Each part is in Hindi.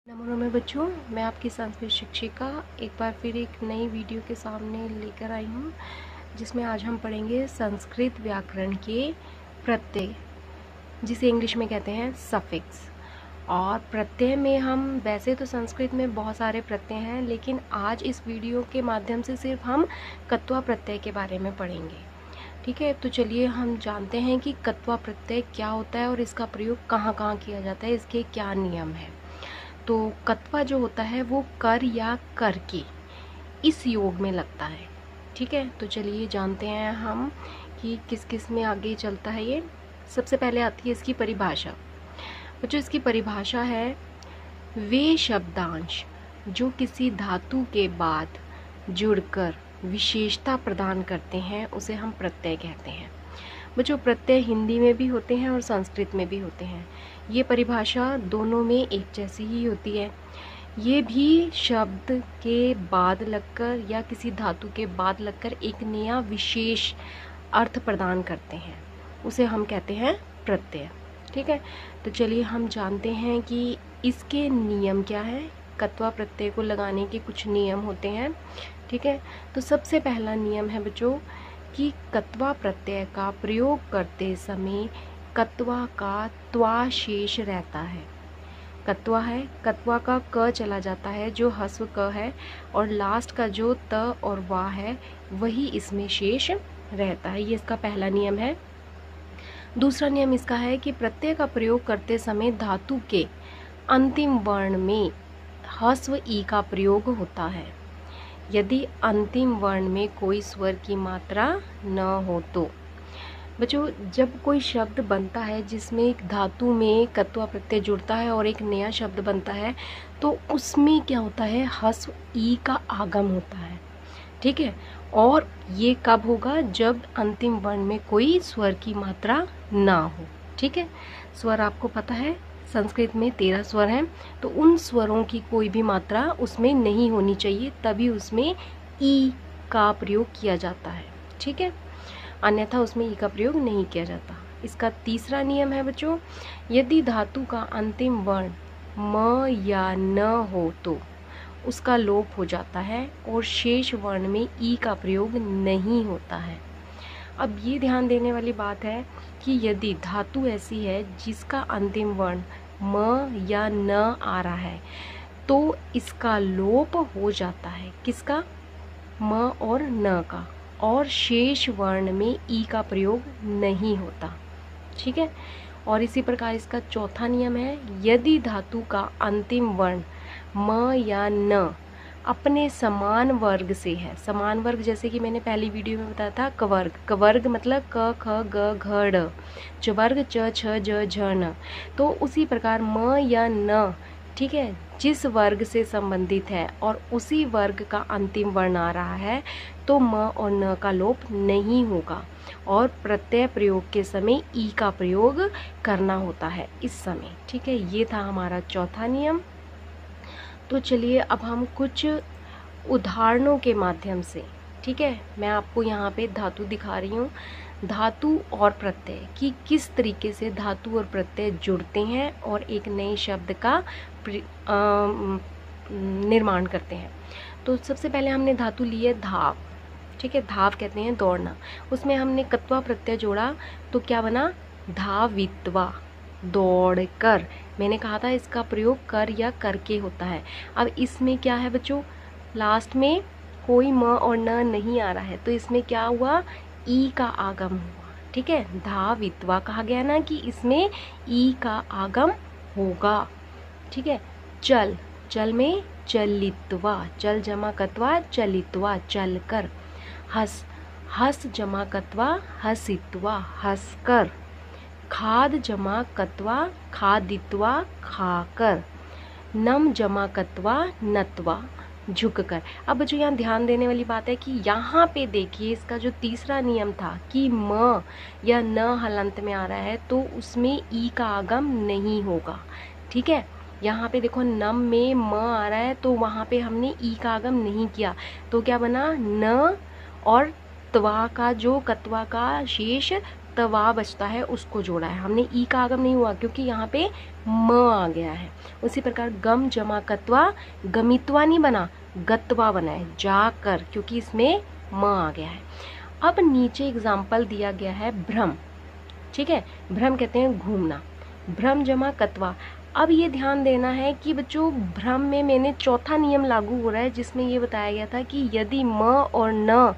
नमो नमः बच्चों, मैं आपकी संस्कृत शिक्षिका एक बार फिर एक नई वीडियो के सामने लेकर आई हूँ, जिसमें आज हम पढ़ेंगे संस्कृत व्याकरण के प्रत्यय, जिसे इंग्लिश में कहते हैं सफिक्स। और प्रत्यय में हम वैसे तो संस्कृत में बहुत सारे प्रत्यय हैं, लेकिन आज इस वीडियो के माध्यम से सिर्फ हम कत्वा प्रत्यय के बारे में पढ़ेंगे। ठीक है, तो चलिए हम जानते हैं कि कत्वा प्रत्यय क्या होता है और इसका प्रयोग कहाँ कहाँ किया जाता है, इसके क्या नियम है। तो कत्वा जो होता है वो कर या कर के इस योग में लगता है। ठीक है, तो चलिए जानते हैं हम कि किस किस में आगे चलता है ये। सबसे पहले आती है इसकी परिभाषा। बच्चों, इसकी परिभाषा है वे शब्दांश जो किसी धातु के बाद जुड़कर विशेषता प्रदान करते हैं उसे हम प्रत्यय कहते हैं। बच्चों, प्रत्यय हिंदी में भी होते हैं और संस्कृत में भी होते हैं। ये परिभाषा दोनों में एक जैसी ही होती है। ये भी शब्द के बाद लगकर या किसी धातु के बाद लगकर एक नया विशेष अर्थ प्रदान करते हैं, उसे हम कहते हैं प्रत्यय। ठीक है, तो चलिए हम जानते हैं कि इसके नियम क्या है। कत्वा प्रत्यय को लगाने के कुछ नियम होते हैं। ठीक है, तो सबसे पहला नियम है बच्चों कि कत्वा प्रत्यय का प्रयोग करते समय कत्वा का त्वा शेष रहता है। कत्वा है, कत्वा का क चला जाता है जो ह्रस्व क है, और लास्ट का जो त और वा है वही इसमें शेष रहता है। ये इसका पहला नियम है। दूसरा नियम इसका है कि प्रत्यय का प्रयोग करते समय धातु के अंतिम वर्ण में ह्रस्व ई का प्रयोग होता है यदि अंतिम वर्ण में कोई स्वर की मात्रा न हो तो। बच्चों, जब कोई शब्द बनता है जिसमें एक धातु में कत्वा प्रत्यय जुड़ता है और एक नया शब्द बनता है, तो उसमें क्या होता है, ह्रस्व ई का आगम होता है। ठीक है, और ये कब होगा, जब अंतिम वर्ण में कोई स्वर की मात्रा ना हो। ठीक है, स्वर आपको पता है संस्कृत में 13 स्वर हैं, तो उन स्वरों की कोई भी मात्रा उसमें नहीं होनी चाहिए, तभी उसमें ई का प्रयोग किया जाता है। ठीक है, अन्यथा उसमें ई का प्रयोग नहीं किया जाता। इसका तीसरा नियम है बच्चों, यदि धातु का अंतिम वर्ण म या न हो तो उसका लोप हो जाता है और शेष वर्ण में ई का प्रयोग नहीं होता है। अब ये ध्यान देने वाली बात है कि यदि धातु ऐसी है जिसका अंतिम वर्ण म या न आ रहा है तो इसका लोप हो जाता है। किसका? म और न का, और शेष वर्ण में ई का प्रयोग नहीं होता। ठीक है, और इसी प्रकार इसका चौथा नियम है, यदि धातु का अंतिम वर्ण म या न अपने समान वर्ग से है। समान वर्ग जैसे कि मैंने पहली वीडियो में बताया था, कवर्ग। कवर्ग मतलब क ख ग घ ड़, चवर्ग च छ ज झ न। तो उसी प्रकार म या न, ठीक है, जिस वर्ग से संबंधित है और उसी वर्ग का अंतिम वर्ण आ रहा है तो म और न का लोप नहीं होगा और प्रत्यय प्रयोग के समय ई का प्रयोग करना होता है इस समय। ठीक है, ये था हमारा चौथा नियम। तो चलिए अब हम कुछ उदाहरणों के माध्यम से, ठीक है, मैं आपको यहाँ पे धातु दिखा रही हूँ, धातु और प्रत्यय कि किस तरीके से धातु और प्रत्यय जुड़ते हैं और एक नए शब्द का निर्माण करते हैं। तो सबसे पहले हमने धातु ली है धाव। ठीक है, धाव कहते हैं दौड़ना। उसमें हमने कत्वा प्रत्यय जोड़ा तो क्या बना, धावित्वा, दौड़ कर। मैंने कहा था इसका प्रयोग कर या करके होता है। अब इसमें क्या है बच्चों, लास्ट में कोई म और न नहीं आ रहा है तो इसमें क्या हुआ, ई का आगम हुआ। ठीक है, धावित्वा कहा गया ना कि इसमें ई का आगम होगा। ठीक है, चल, चल में चलित्वा, चल जमा कत्वा चलित्वा, चल कर। हस, हस जमा कत्वा हसित्वा, हंस कर। खाद जमा कत्वा खादित्वा, खाकर। नम जमा कत्वा नत्वा, झुक कर। अब बच्चों यहाँ ध्यान देने वाली बात है कि यहाँ पे देखिए इसका जो तीसरा नियम था कि म या न हलंत में आ रहा है तो उसमें ई का आगम नहीं होगा। ठीक है, यहाँ पे देखो नम में म आ रहा है तो वहाँ पे हमने ई का आगम नहीं किया तो क्या बना, न और त्वा का जो कत्वा का शेष गत्वा बचता है उसको जोड़ा है हमने, ई का आगम नहीं हुआ क्योंकि यहाँ पे म आ गया है। उसी प्रकार गम जमा कत्वा, गमित्वा नहीं बना, गत्वा बना है, जाकर, क्योंकि इसमें म आ गया है। अब नीचे एग्जाम्पल दिया गया है भ्रम, ठीक है, भ्रम कहते हैं घूमना, भ्रम जमा कत्वा। अब ये ध्यान देना है कि बच्चों भ्रम में मैंने चौथा नियम लागू हो रहा है जिसमें ये बताया गया था कि यदि म और न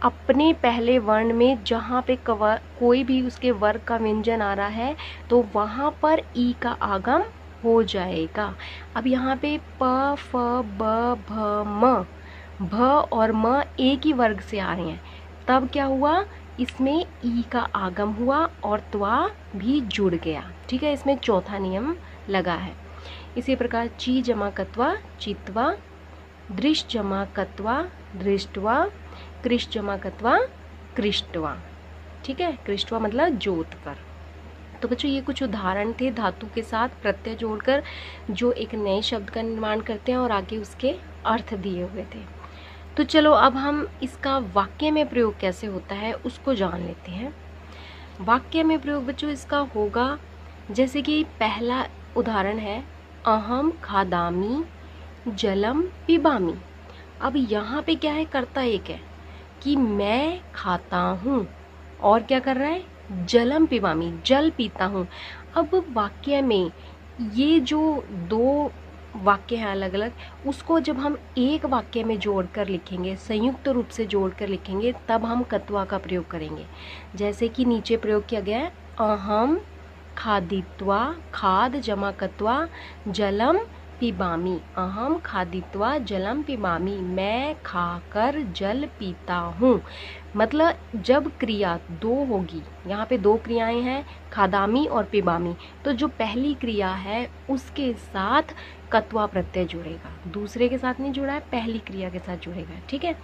अपने पहले वर्ण में जहाँ पे कोई भी उसके वर्ग का व्यंजन आ रहा है तो वहाँ पर ई का आगम हो जाएगा। अब यहाँ पे प फ ब भ म, भ और म एक ही वर्ग से आ रहे हैं, तब क्या हुआ, इसमें ई का आगम हुआ और त्वा भी जुड़ गया, ठीक है, इसमें चौथा नियम लगा है। इसी प्रकार ची जमा कत्वा चित्वा, दृश जमा कत्वा दृष्टवा, कृष जमा कत्वा कृष्टवा, ठीक है, कृष्टवा मतलब जोत कर। तो बच्चों ये कुछ उदाहरण थे धातु के साथ प्रत्यय जोड़कर जो एक नए शब्द का निर्माण करते हैं और आगे उसके अर्थ दिए हुए थे। तो चलो अब हम इसका वाक्य में प्रयोग कैसे होता है उसको जान लेते हैं। वाक्य में प्रयोग बच्चों इसका होगा, जैसे कि पहला उदाहरण है अहम खादामी जलम पिबामी। अब यहाँ पे क्या है, कर्ता एक है कि मैं खाता हूँ और क्या कर रहा है, जलम पिबामी, जल पीता हूँ। अब वाक्य में ये जो दो वाक्य हैं अलग अलग, उसको जब हम एक वाक्य में जोड़कर लिखेंगे, संयुक्त रूप से जोड़कर लिखेंगे, तब हम कत्वा का प्रयोग करेंगे। जैसे कि नीचे प्रयोग किया गया है अहम खादित्वा, खाद जमा कत्वा जलम पिबामी, अहम खादित्वा जलम पिबामी, मैं खाकर जल पीता हूँ। मतलब जब क्रिया दो होगी, यहाँ पे दो क्रियाएं हैं खादामी और पिबामी, तो जो पहली क्रिया है उसके साथ कत्वा प्रत्यय जुड़ेगा, दूसरे के साथ नहीं जुड़ा है, पहली क्रिया के साथ जुड़ेगा, ठीक है।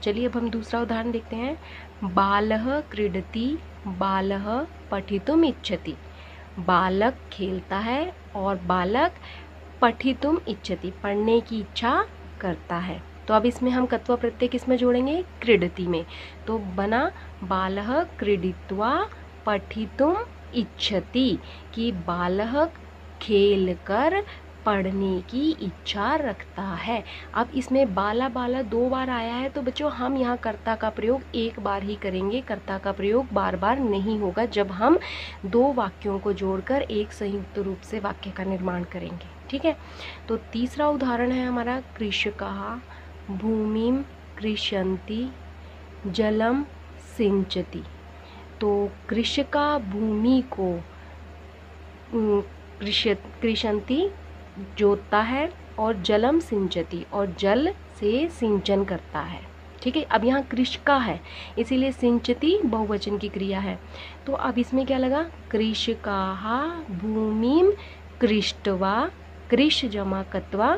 चलिए अब हम दूसरा उदाहरण देखते हैं। बालः क्रीडति बालः पठितुम इच्छति, बालक खेलता है और बालक पठितुम इच्छति, पढ़ने की इच्छा करता है। तो अब इसमें हम कत्वा प्रत्यय किसमें जोड़ेंगे, क्रीडति में। तो बना बालः क्रीडित्वा पठितुम इच्छति, कि बालक खेलकर पढ़ने की इच्छा रखता है। अब इसमें बाला बाला दो बार आया है, तो बच्चों हम यहाँ कर्ता का प्रयोग एक बार ही करेंगे, कर्ता का प्रयोग बार बार नहीं होगा जब हम दो वाक्यों को जोड़कर एक संयुक्त रूप से वाक्य का निर्माण करेंगे, ठीक है। तो तीसरा उदाहरण है हमारा कृषकाः भूमिं कृषन्ति जलम सिंचति। तो कृषका भूमि को कृषन्ति जोतता है और जलम सिंचति और जल से सिंचन करता है, ठीक है। अब यहाँ कृषका है इसीलिए सिंचति बहुवचन की क्रिया है। तो अब इसमें क्या लगा, कृषकाः भूमिं कृष्ट्वा, कृष जमा कत्वा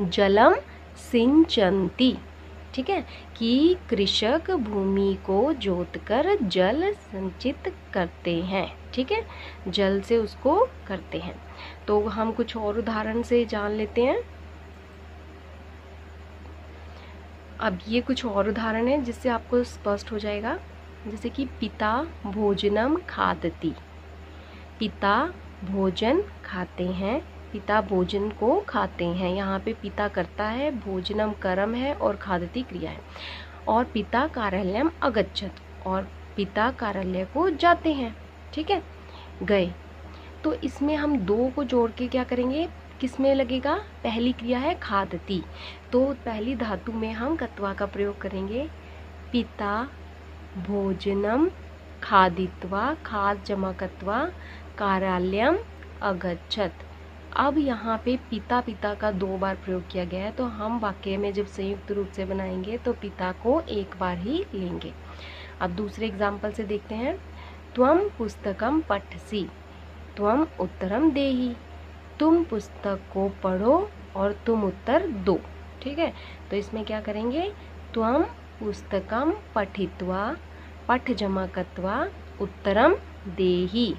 जलम सिंचन्ति, ठीक है, कि कृषक भूमि को जोतकर जल संचित करते हैं, ठीक है, जल से उसको करते हैं। तो हम कुछ और उदाहरण से जान लेते हैं। अब ये कुछ और उदाहरण है जिससे आपको स्पष्ट हो जाएगा। जैसे कि पिता भोजनम खादति, पिता भोजन खाते हैं, पिता भोजन को खाते हैं। यहाँ पे पिता करता है, भोजनम कर्म है और खादति क्रिया है। और पिता कार्यालयम अगच्छत, और पिता कार्यालय को जाते हैं, ठीक है, गए। तो इसमें हम दो को जोड़ के क्या करेंगे, किसमें लगेगा, पहली क्रिया है खादति, तो पहली धातु में हम कत्वा का प्रयोग करेंगे। पिता भोजनम खादित्वा, खाद जमा कत्वा कार्यालयम अगच्छत। अब यहाँ पे पिता पिता का दो बार प्रयोग किया गया है, तो हम वाक्य में जब संयुक्त रूप से बनाएंगे तो पिता को एक बार ही लेंगे। अब दूसरे एग्जाम्पल से देखते हैं। त्वम पुस्तकम पठसि, त्वम उत्तरम देहि, तुम पुस्तक को पढ़ो और तुम उत्तर दो, ठीक है। तो इसमें क्या करेंगे, त्वम पुस्तकम पठित्वा, पठ जमा कत्वा उत्तरम देहि।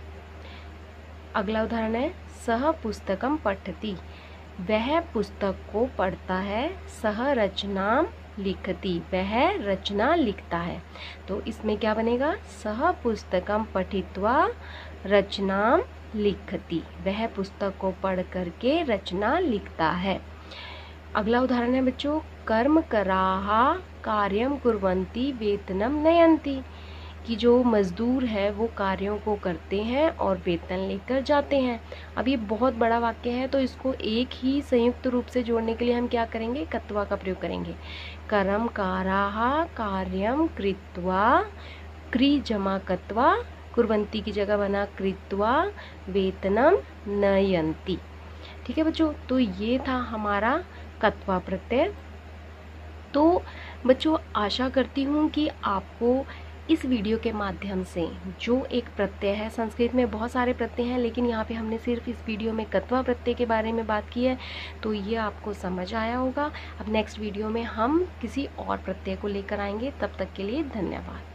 अगला उदाहरण है सह पुस्तकम पठति, वह पुस्तक को पढ़ता है, सह रचनाम लिखति, वह रचना लिखता है। तो इसमें क्या बनेगा, सह पुस्तकम पठित्वा रचनाम लिखति, वह पुस्तक को पढ़ करके रचना लिखता है। अगला उदाहरण है बच्चों, कर्म कराहा कार्यम कुर्वन्ति वेतनम नयन्ति, कि जो मजदूर है वो कार्यों को करते हैं और वेतन लेकर जाते हैं। अब ये बहुत बड़ा वाक्य है, तो इसको एक ही संयुक्त रूप से जोड़ने के लिए हम क्या करेंगे, कत्वा का प्रयोग करेंगे। कर्म काराहा कार्यम कृत्वा, क्री जमा कत्वा, कुर्वन्ति की जगह बना कृत्वा वेतनम नयन्ति। ठीक है बच्चों, तो ये था हमारा कत्वा प्रत्यय। तो बच्चों आशा करती हूँ कि आपको इस वीडियो के माध्यम से जो एक प्रत्यय है, संस्कृत में बहुत सारे प्रत्यय हैं लेकिन यहाँ पे हमने सिर्फ इस वीडियो में कत्वा प्रत्यय के बारे में बात की है, तो ये आपको समझ आया होगा। अब नेक्स्ट वीडियो में हम किसी और प्रत्यय को लेकर आएंगे। तब तक के लिए धन्यवाद।